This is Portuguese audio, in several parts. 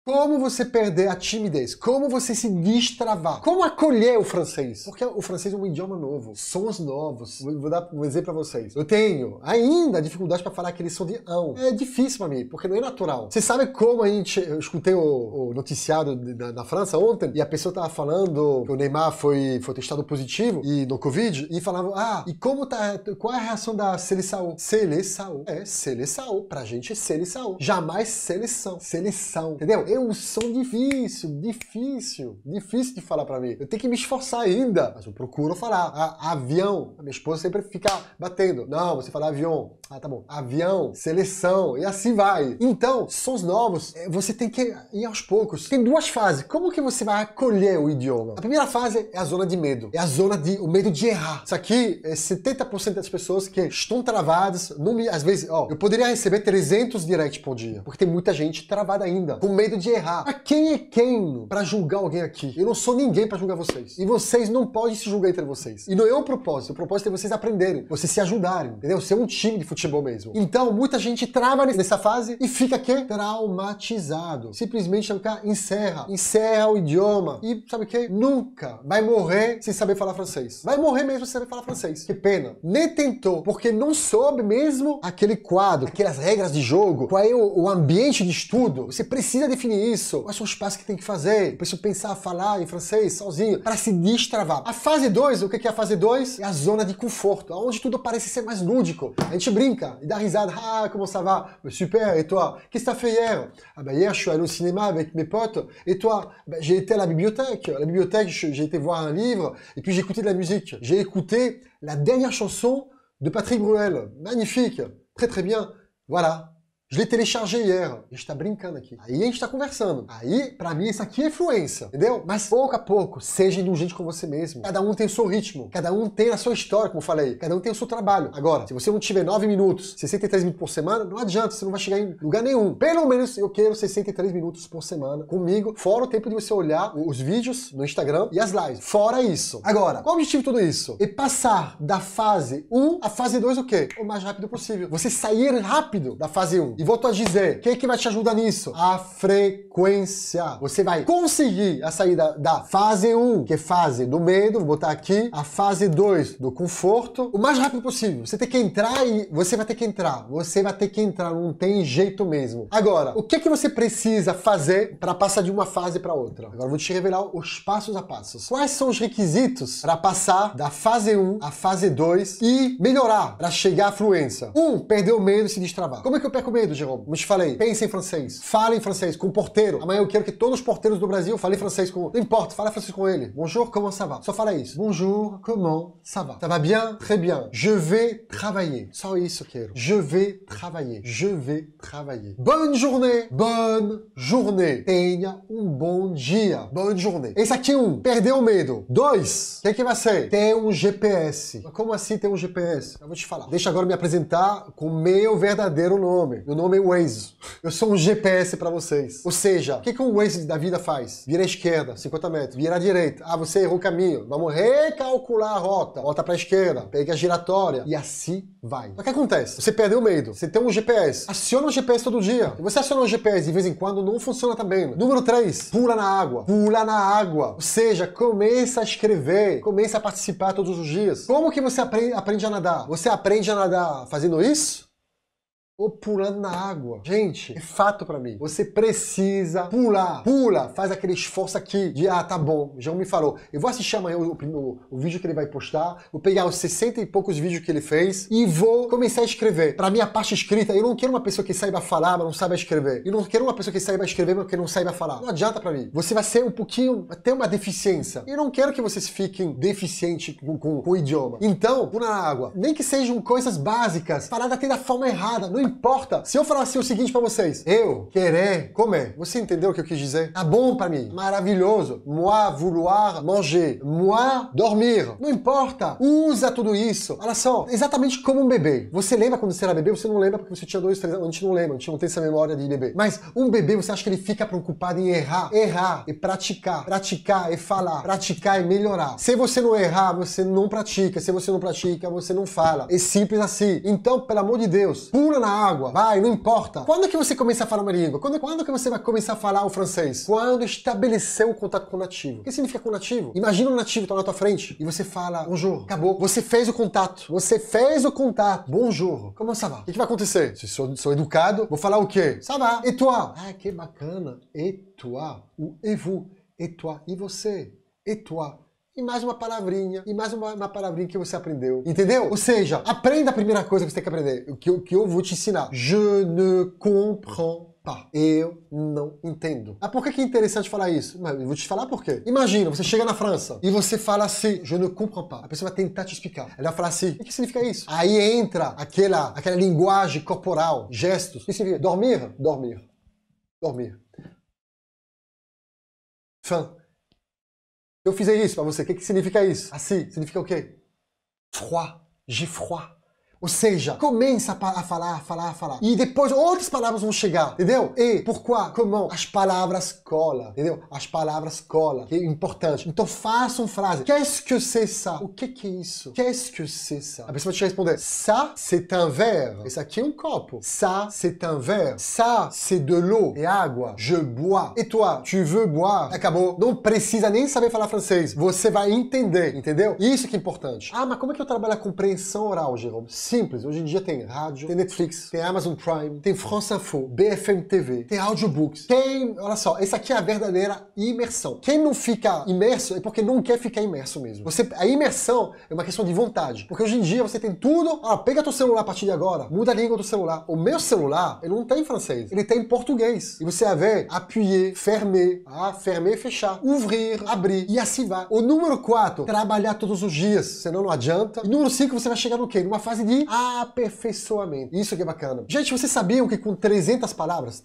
Como você perder a timidez? Como você se destravar? Como acolher o francês? Porque o francês é um idioma novo, sons novos. Vou dar um exemplo pra vocês. Eu tenho ainda dificuldade pra falar aquele som de ão. É difícil pra mim, porque não é natural. Você sabe como eu escutei o noticiário na França ontem, e a pessoa tava falando que o Neymar foi testado positivo e no Covid, e falava, e como tá, qual é a reação da seleção? Seleção. É, seleção. Pra gente é seleção. Jamais seleção. Seleção. Entendeu? É um som difícil de falar pra mim. Eu tenho que me esforçar ainda, mas eu procuro falar. Avião. A minha esposa sempre fica batendo. Não, você fala avião. Ah, tá bom. Avião, seleção, e assim vai. Então, sons novos, você tem que ir aos poucos. Tem duas fases. Como que você vai acolher o idioma? A primeira fase é a zona de medo. É o medo de errar. Isso aqui é 70% das pessoas que estão travadas. Às vezes, eu poderia receber 300 directs por dia, porque tem muita gente travada ainda, com medo de errar. Mas quem é quem pra julgar alguém aqui? Eu não sou ninguém pra julgar vocês. E vocês não podem se julgar entre vocês. E não é o propósito. O propósito é vocês aprenderem, vocês se ajudarem, entendeu? Ser um time de futebol mesmo. Então, muita gente trava nessa fase e fica aqui traumatizado. Simplesmente encerra o idioma. E sabe o que? Nunca vai morrer sem saber falar francês. Vai morrer mesmo sem saber falar francês. Que pena. Nem tentou, porque não soube mesmo aquele quadro, aquelas regras de jogo, qual é o ambiente de estudo. Você precisa definir isso. Quais são os passos que tem que fazer? Preciso pensar, falar em francês sozinho, para se destravar. A fase 2, o que é a fase 2? É a zona de conforto, onde tudo parece ser mais lúdico. A gente brinca e dá risada. Ah, comment ça va? Super, et toi? Qu'est-ce que t'as fait hier? Ah bah hier, je suis allé au cinéma avec mes potes. Et toi? Bah, j'ai été à la bibliothèque. À la bibliothèque, j'ai été voir un livre et puis j'ai écouté de la musique. J'ai écouté la dernière chanson de Patrick Bruel. Magnifique. Très très bien. Voilà. Je l'ai téléchargé hier. A gente tá brincando aqui. Aí a gente tá conversando. Aí, pra mim, isso aqui é fluência. Entendeu? Mas pouco a pouco, seja indulgente com você mesmo. Cada um tem o seu ritmo. Cada um tem a sua história, como eu falei. Cada um tem o seu trabalho. Agora, se você não tiver 9 minutos, 63 minutos por semana, não adianta. Você não vai chegar em lugar nenhum. Pelo menos eu quero 63 minutos por semana comigo. Fora o tempo de você olhar os vídeos no Instagram e as lives. Fora isso. Agora, qual o objetivo de tudo isso? É passar da fase 1 à fase 2 o quê? O mais rápido possível. Você sair rápido da fase 1. E volto a dizer, o que é que vai te ajudar nisso? A frequência. Você vai conseguir a saída da fase 1, que é fase do medo, vou botar aqui, a fase 2 do conforto, o mais rápido possível. Você tem que entrar e você vai ter que entrar. Você vai ter que entrar, não tem jeito mesmo. Agora, o que é que você precisa fazer para passar de uma fase para outra? Agora eu vou te revelar os passos a passos. Quais são os requisitos para passar da fase 1 à fase 2 e melhorar para chegar à fluência? 1, perder o medo e se destravar. Como é que eu perco o medo, Jerome? Como te falei, pense em francês. Fale em francês com o porteiro. Amanhã eu quero que todos os porteiros do Brasil falem francês com... Não importa, fala francês com ele. Bonjour, comment ça va? Só fala isso. Bonjour, comment ça va? Ça va bien? Très bien. Je vais travailler. Só isso eu quero. Je vais travailler. Je vais travailler. Bonne journée. Bonne journée. Tenha um bom dia. Bonne journée. Esse aqui é 1. Perdeu o medo. 2. O que vai ser? Ter um GPS. Mas como assim ter um GPS? Eu vou te falar. Deixa agora me apresentar com o meu verdadeiro nome. Meu nome é Waze. Eu sou um GPS pra vocês. Ou seja, o que o Waze da vida faz? Vira à esquerda, 50 metros. Vira à direita. Ah, você errou o caminho. Vamos recalcular a rota. Volta pra esquerda. Pega a giratória. E assim vai. O que acontece? Você perdeu o medo. Você tem um GPS. Aciona o GPS todo dia. Se você aciona o GPS de vez em quando, não funciona também. Número 3. Pula na água. Pula na água. Ou seja, começa a escrever. Começa a participar todos os dias. Como que você aprende a nadar? Você aprende a nadar fazendo isso? Ou pulando na água. Gente, é fato pra mim. Você precisa pular. Pula. Faz aquele esforço aqui de, tá bom, já me falou. Eu vou assistir amanhã o vídeo que ele vai postar. Vou pegar os 60 e poucos vídeos que ele fez e vou começar a escrever. Pra minha parte escrita, eu não quero uma pessoa que saiba falar, mas não saiba escrever. Eu não quero uma pessoa que saiba escrever, mas que não saiba falar. Não adianta pra mim. Você vai ser vai ter uma deficiência. Eu não quero que vocês fiquem deficientes com o idioma. Então, pula na água. Nem que sejam coisas básicas, falada até da forma errada. Não importa. Se eu falar assim o seguinte pra vocês, eu querer comer, você entendeu o que eu quis dizer? Tá bom pra mim, maravilhoso. Moi vouloir manger, moi dormir. Não importa. Usa tudo isso. Olha só, exatamente como um bebê. Você lembra quando você era bebê? Você não lembra porque você tinha 2, 3 anos. A gente não lembra, a gente não tem essa memória de bebê. Mas um bebê, você acha que ele fica preocupado em errar? Errar e praticar. Praticar e falar. Praticar e melhorar. Se você não errar, você não pratica. Se você não pratica, você não fala. É simples assim. Então, pelo amor de Deus, pula na água, vai, não importa. Quando é que você começa a falar uma língua? Quando é que você vai começar a falar o francês? Quando estabeleceu o contato com o nativo. O que significa com o nativo? Imagina um nativo tá na tua frente e você fala bonjour. Acabou. Você fez o contato. Você fez o contato. Bonjour. Como ça va? O que vai acontecer? Se sou educado, vou falar o quê? Ça va. Et toi? Ah, que bacana. Et toi? Ou et vous? Et toi? E você? Et toi? E mais uma palavrinha, e mais uma palavrinha que você aprendeu. Entendeu? Ou seja, aprenda a primeira coisa que você tem que aprender, que eu vou te ensinar. Je ne comprends pas. Eu não entendo. Ah, por que é interessante falar isso? Mas eu vou te falar por quê. Imagina, você chega na França e você fala assim, je ne comprends pas. A pessoa vai tentar te explicar. Ela vai falar assim, o que significa isso? Aí entra aquela linguagem corporal, gestos. O que significa? Dormir? Dormir. Dormir. Faim. Eu fizer isso pra você, o que significa isso? Assim, significa o quê? Froid, j'ai froid. Ou seja, começa a falar. E depois outras palavras vão chegar, entendeu? E, pourquoi, comment, as palavras colam, entendeu? As palavras colam, que é importante. Então façam frase. Qu'est-ce que c'est ça? O que é isso? Qu'est-ce que c'est ça? A pessoa vai te responder, ça, c'est un verre. Esse aqui é um copo. Ça, c'est un verre. Ça, c'est de l'eau. É água. Je bois. Et toi, tu veux boire? Acabou. Não precisa nem saber falar francês. Você vai entender, entendeu? Isso que é importante. Ah, mas como é que eu trabalho a compreensão oral, Jerome? Simples. Hoje em dia tem rádio, tem Netflix, tem Amazon Prime, tem France Info, BFM TV, tem audiobooks, tem... Olha só, essa aqui é a verdadeira imersão. Quem não fica imerso é porque não quer ficar imerso mesmo. A imersão é uma questão de vontade. Porque hoje em dia você tem tudo... Ah, pega teu celular a partir de agora, muda a língua do celular. O meu celular, ele não tem francês, ele tem em português. E você vai ver, appuyer, fermer, fermer, fechar, ouvrir, abrir, e assim vai. O número 4, trabalhar todos os dias, senão não adianta. E número 5, você vai chegar no quê? Numa fase de aperfeiçoamento. Isso que é bacana. Gente, vocês sabiam que com 300 palavras,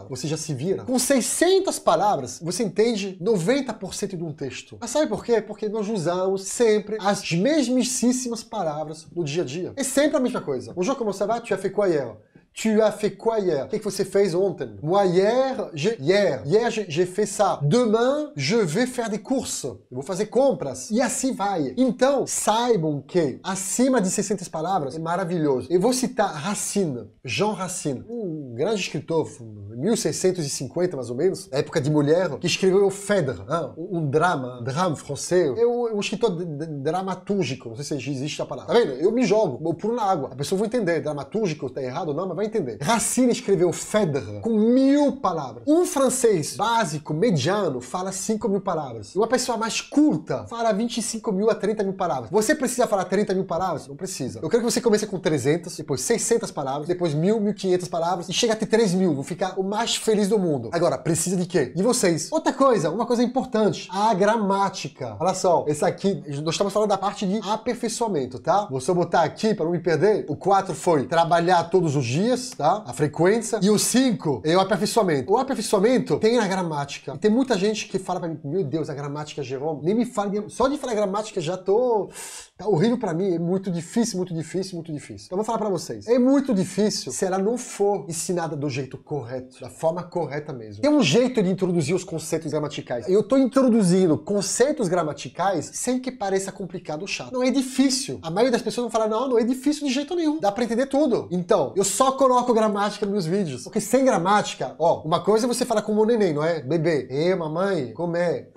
você já se vira? Com 600 palavras, você entende 90% de um texto. Mas sabe por quê? Porque nós usamos sempre as mesmíssimas palavras no dia a dia. É sempre a mesma coisa. Bonjour, comment ça va? Tu as fait quoi hier? Tu as fait quoi hier? O que você fez ontem? Moi, hier, j'ai fait ça. Demain, je vais faire des courses. Eu vou fazer compras. E assim vai. Então, saibam que acima de 600 palavras é maravilhoso. Eu vou citar Racine, Jean Racine, um grande escritor, 1650 mais ou menos, época de mulher, que escreveu Phèdre, um drama francês. É um escritor dramatúrgico, não sei se existe a palavra. Tá vendo? Eu me jogo, eu pulo na água. A pessoa vai entender, dramatúrgico, tá errado ou não, mas vai entender. Racine escreveu Phèdre com 1000 palavras. Um francês básico, mediano, fala 5.000 palavras. Uma pessoa mais culta fala 25.000 a 30.000 palavras. Você precisa falar 30.000 palavras? Não precisa. Eu quero que você comece com 300, depois 600 palavras, depois 1.000, 1.500 palavras e chega a ter 3.000. Vou ficar o mais feliz do mundo. Agora, precisa de quê? De vocês. Outra coisa, uma coisa importante, a gramática. Olha só, esse aqui, nós estamos falando da parte de aperfeiçoamento, tá? Vou só botar aqui para não me perder. O 4 foi trabalhar todos os dias, tá? A frequência. E o 5 é o aperfeiçoamento. O aperfeiçoamento tem na gramática. E tem muita gente que fala pra mim, meu Deus, a gramática, Jerome, nem me fala, só de falar gramática já tô... Tá horrível pra mim, é muito difícil. Então eu vou falar pra vocês. É muito difícil se ela não for ensinada do jeito correto, da forma correta mesmo. Tem um jeito de introduzir os conceitos gramaticais. Eu tô introduzindo conceitos gramaticais sem que pareça complicado ou chato. Não é difícil. A maioria das pessoas vão falar, não é difícil de jeito nenhum. Dá pra entender tudo. Então, eu só coloco gramática nos meus vídeos. Porque sem gramática, ó, uma coisa é você falar como o neném, não é? Bebê. Mamãe, comer.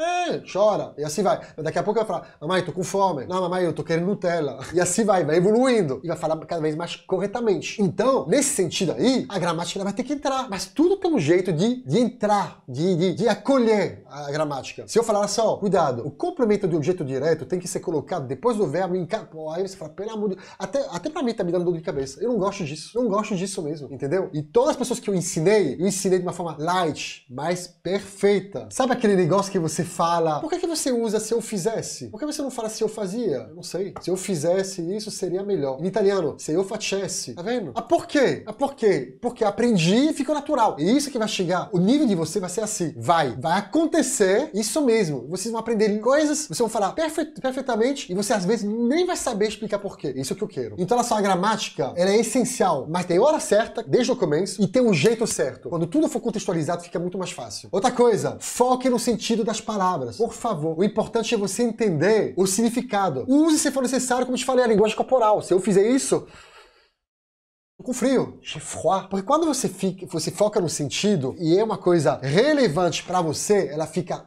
Chora. E assim vai. Daqui a pouco vai falar, mamãe, tô com fome. Não, mamãe, eu tô querendo Nutella. E assim vai evoluindo. E vai falar cada vez mais corretamente. Então, nesse sentido aí, a gramática ela vai ter que entrar. Mas tudo tem um jeito de entrar, de acolher a gramática. Se eu falar só, cuidado, o complemento de objeto direto tem que ser colocado depois do verbo em... Pô, aí você fala, pelo amor de Deus. Até pra mim tá me dando dor de cabeça. Eu não gosto disso. Não gosto disso mesmo, entendeu? E todas as pessoas que eu ensinei de uma forma light, mais perfeita. Sabe aquele negócio que você fala, por que você usa se eu fizesse? Por que você não fala se eu fazia? Eu não sei. Se eu fizesse isso, seria melhor. Em italiano, se eu facesse. Tá vendo? Por quê? Por quê? Porque aprendi e ficou natural. E isso que vai chegar. O nível de você vai ser assim. Vai acontecer isso mesmo. Vocês vão aprender coisas, vocês vão falar perfeitamente e você às vezes nem vai saber explicar por quê. Isso é o que eu quero. Então, olha só, a gramática, ela é essencial, mas tem hora certa, desde o começo, e tem um jeito certo. Quando tudo for contextualizado, fica muito mais fácil. Outra coisa, foque no sentido das palavras. Por favor. O importante é você entender o significado. Use se for necessário, como te falei, a linguagem corporal. Se eu fizer isso, Tô com frio. J'ai froid. Porque quando você foca no sentido e é uma coisa relevante pra você,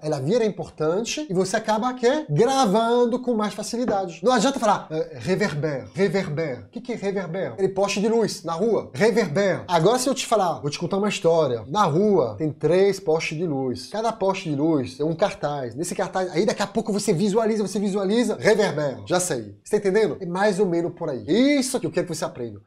ela vira importante e você acaba gravando com mais facilidade. Não adianta falar reverber. O que é reverber? Aquele poste de luz na rua. Reverber. Agora se eu te falar, vou te contar uma história. Na rua tem 3 postes de luz. Cada poste de luz é um cartaz. Nesse cartaz, aí daqui a pouco você visualiza, reverber. Já sei. Você tá entendendo? É mais ou menos por aí. Isso que eu quero que você aprenda.